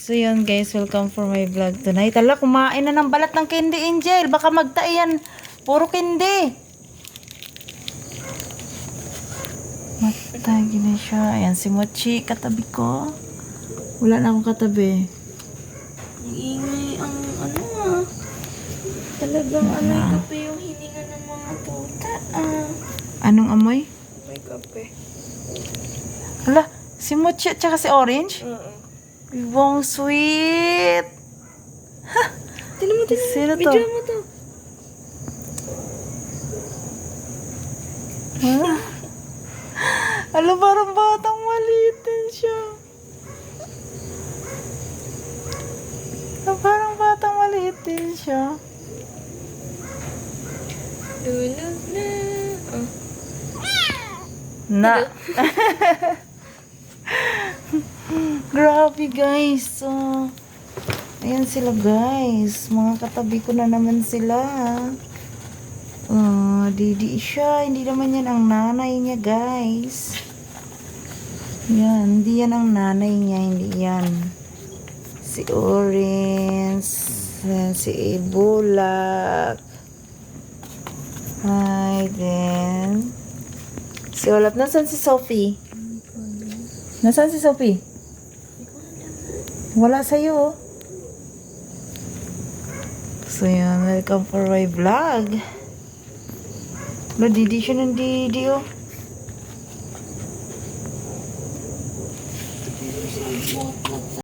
So yun guys, welcome for my vlog tonight. Ala, kumain na ng balat ng candy, Angel. Baka magtaiyan. Puro candy. Matagi na siya. Ayan si Mochi, katabi ko. Wala na akong katabi. Ang ingay ang ano ah. Talagang amoy kape yung hininga ng mga tuta ah. Anong amoy? Amoy kape. Hala, si Mochi at saka si Orange? Oo. Ibang sweet. Tinan mo, Sino to? video mo to. Huh? Hala, parang batang maliit din siya. Parang batang maliit din siya. Tulog na. Oh. Na. Grabe guys. Ayan sila guys. Mga katabi ko na naman sila. Didi siya. Hindi naman yan ang nanay niya guys. Yan. Hindi yan ang nanay niya. Hindi yan. Si Orange. Si Ebulak. Hi then. Si Olaf. Nasaan si Sophie? Nasaan si Sophie? Wala sa'yo, oh. So, yan. Welcome for my vlog. Wala, Didi siya ng Didi, oh.